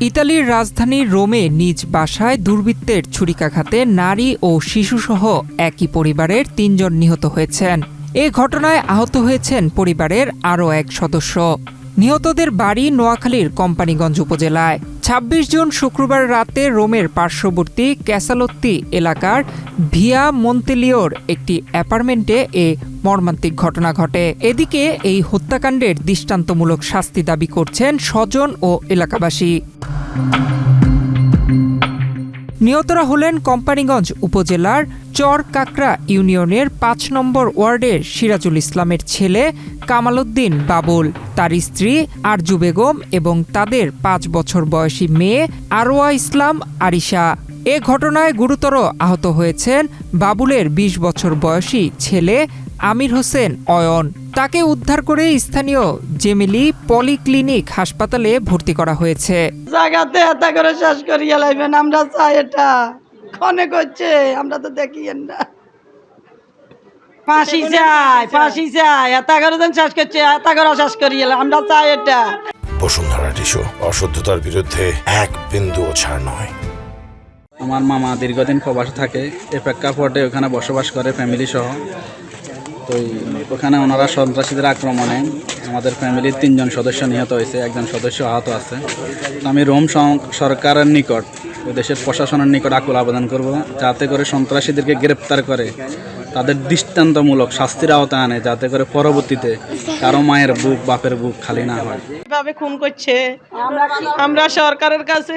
ইতালির রাজধানী রোমে নিজ বাসায় দুর্বৃত্তের ছুরিকাঘাতে নারী ও শিশুসহ একই পরিবারের ৩ জন নিহত হয়েছেন। এ ঘটনায় আহত হয়েছেন পরিবারের আরও এক সদস্য। নিহতদের বাড়ি নোয়াখালীর কোম্পানীগঞ্জ উপজেলায়। ২৬ জুন শুক্রবার রাতে রোমের পার্শ্ববর্তী ক্যাসালোত্তি এলাকার ভিয়া মন্তেলিওর একটি অ্যাপার্টমেন্টে এ মর্মান্তিক ঘটনা ঘটে। এদিকে এই হত্যাকাণ্ডের দৃষ্টান্তমূলক শাস্তি দাবি করছেন স্বজন ও এলাকাবাসী। নিহতরা হলেন কোম্পানীগঞ্জ উপজেলার চরকাকরা ইউনিয়নের ৫ নম্বর ওয়ার্ডের সিরাজুল ইসলামের ছেলে কামাল উদ্দিন বাবুল, তার স্ত্রী আরজু বেগম এবং তাদের ৫ বছর বয়সী মেয়ে আরওয়া ইসলাম আরিশা। এ ঘটনায় গুরুতর আহত হয়েছেন বাবুলের ২০ বছর বয়সী ছেলে আমির হোসেন অয়ন। তাকে উদ্ধার করে স্থানীয় জেমিলি পলিক্লিনিক হাসপাতালে ভর্তি করা হয়েছে। জায়গাতে এতা করে শেষ করিয়া লাইবেন, আমরা চাই এটা অনেক হচ্ছে, আমরা তো দেখিয়েন না। ফাঁসি চাই এতা করে দেন শেষ করছে, এতা করে শেষ করিয়া আমরা চাই এটা। বসুন্ধরা টিস্যু অশুদ্ধতার বিরুদ্ধে এক বিন্দুও ছাড় নয়। আমার মামা দীর্ঘদিন প্রবাসে থাকে, এ প্রেক্ষাপটে ওখানে বসবাস করে ফ্যামিলি সহ। তো ওখানে ওনারা সন্ত্রাসীদের আক্রমণে আমাদের ফ্যামিলির ৩ জন সদস্য নিহত হয়েছে, একজন সদস্য আহত আছে। তো আমি রোম সরকারের নিকট, ওই দেশের প্রশাসনের নিকট আকুল আবেদন করব, যাতে করে সন্ত্রাসীদেরকে গ্রেপ্তার করে তাদের দৃষ্টান্তমূলক শাস্তির আওতায় আনে, যাতে করে পরবর্তীতে কারো মায়ের বুক বাপের বুক খালি না হয়। এভাবে খুন করছে, আমরা সরকারের কাছে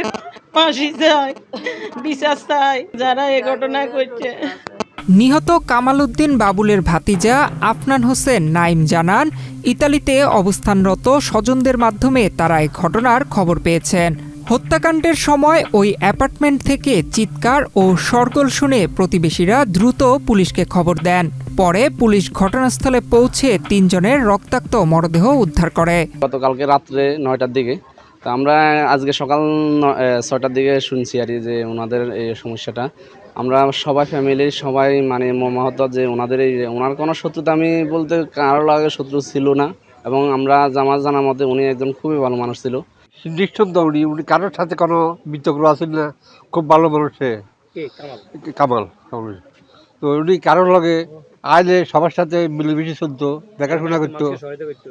ফাঁসি চাই, বিচার চাই যারা এই ঘটনা করছে। নিহত কামাল উদ্দিন বাবুলের ভাতিজা আফনান হোসেন নাইম জানান, ইতালিতে অবস্থানরত স্বজনদের মাধ্যমে তারা এই ঘটনার খবর পেয়েছেন। হত্যাকাণ্ডের সময় ওই অ্যাপার্টমেন্ট থেকে চিৎকার ও শোরগোল শুনে প্রতিবেশীরা দ্রুত পুলিশকে খবর দেন। পরে পুলিশ ঘটনাস্থলে পৌঁছে ৩ জনের রক্তাক্ত মরদেহ উদ্ধার করে। গতকালকে রাত্রে ৯টার দিকে, তো আমরা আজকে সকাল ৬টার দিকে শুনছি আর যে ওনাদের এই সমস্যাটা। আমরা সবাই ফ্যামিলির সবাই মানে মর্মাহত যে ওনার কোনো শত্রুতা আমি বলতে কারোর আগে শত্রু ছিল না, এবং আমরা আমার জানার মধ্যে উনি একজন খুবই ভালো মানুষ ছিল। নিঃসন্দ উনি কারোর সাথে কোনো বিতর্ক আছেন না, খুব ভালো মানুষ। কামাল তো উনি কারোর লগে আইলে সবার সাথে মিলেমিশে চলতো, দেখাশোনা করতো,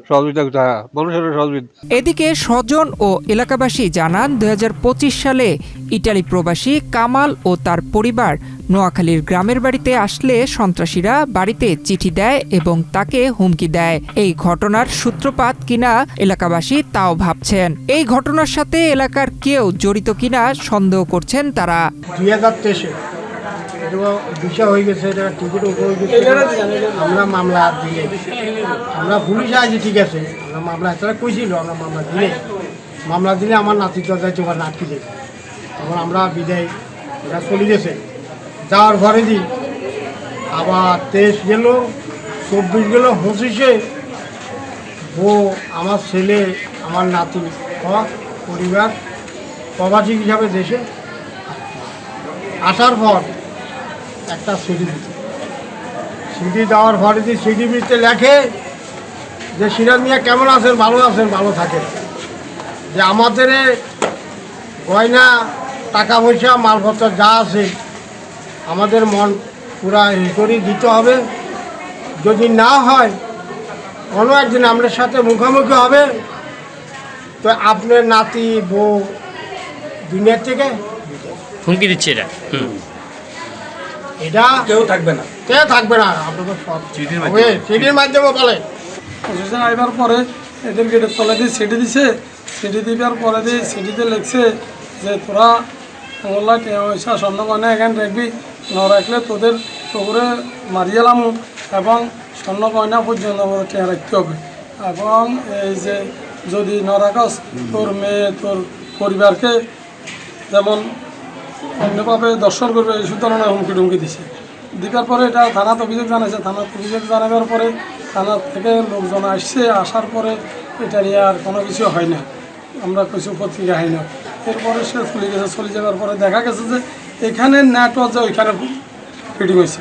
সহযোগিতা করতো, মানুষের সহযোগিতা। এদিকে স্বজন ও এলাকাবাসী জানান, ২০২৫ সালে ইটালি প্রবাসী কামাল ও তার পরিবার নোয়াখালীর গ্রামের বাড়িতে আসলে সন্ত্রাসীরা বাড়িতে চিঠি দেয় এবং তাকে হুমকি দেয়। এই ঘটনার সূত্রপাত কিনা এলাকাবাসী তাও ভাবছেন। এই ঘটনার সাথে এলাকার কেউ জড়িত কিনা সন্দেহ করছেন তারা। 2023 বিষয় হয়ে গেছে, টিকিট হয়ে গেছে, আমরা মামলা দিয়ে আমরা পুলিশে আছি, ঠিক আছে, আমরা মামলা এছাড়া কইছিল, আমরা মামলা দিলে আমার নাতি তো যাই তোমার নাতি দেয়, তখন আমরা বিদায় এটা চলে গেছে। যাওয়ার ঘরে দিই আবার 23 গেল, 24 গেল, 25-এ আমার ছেলে আমার নাতি পরিবার প্রবাসী হিসাবে দেশে আসার পর একটা সিডি দেওয়ার পরে যে সিডি ভিতরে লেখে যে সিরাজ মিয়া কেমন আছেন, ভালো থাকেন, যে আমাদের গয়না টাকা পয়সা মালপত্র যা আছে আমাদের মন পুরা করে দিতে হবে, যদি না হয় কোনো একদিন আমাদের সাথে মুখোমুখি হবে তো আপনার নাতি বউ দুনিয়ার থেকে হুমকি দিচ্ছে এটা কেউ থাকবে না আপনাদের সব চিঠির মাধ্যমে বলে। আইবার পরে এদের গেটের তলে দিয়ে সিটি দিছে, সিটি দিবার পরে দিয়ে সিটিতে লিখছে যে তোরা মোল্লা পয়সা স্বর্ণ গয়না এখানে রাখবি, না রাখলে তোদের তোরে মারিয়েলাম এবং স্বর্ণ গয়না পর্যন্ত রাখতে হবে, এবং এই যে যদি না রাখস তোর মেয়ে তোর পরিবারকে যেমন অন্যভাবে দর্শন করবে, এই ধরনের হুমকি টুমকি দিছে। দিবার পরে এটা থানাত অভিযোগ জানাইছে, থানাত অভিযোগ জানাবার পরে থানা থেকে লোকজন আসছে, আসার পরে এটা নিয়ে আর কোনো কিছু হয় না, আমরা কিছু পত্রিকা হয় না। এরপরে সে চলে গেছে, চলে যাওয়ার পরে দেখা গেছে যে এখানে নেটওয়ার্ক যে ওইখানে ফিটিং হয়েছে।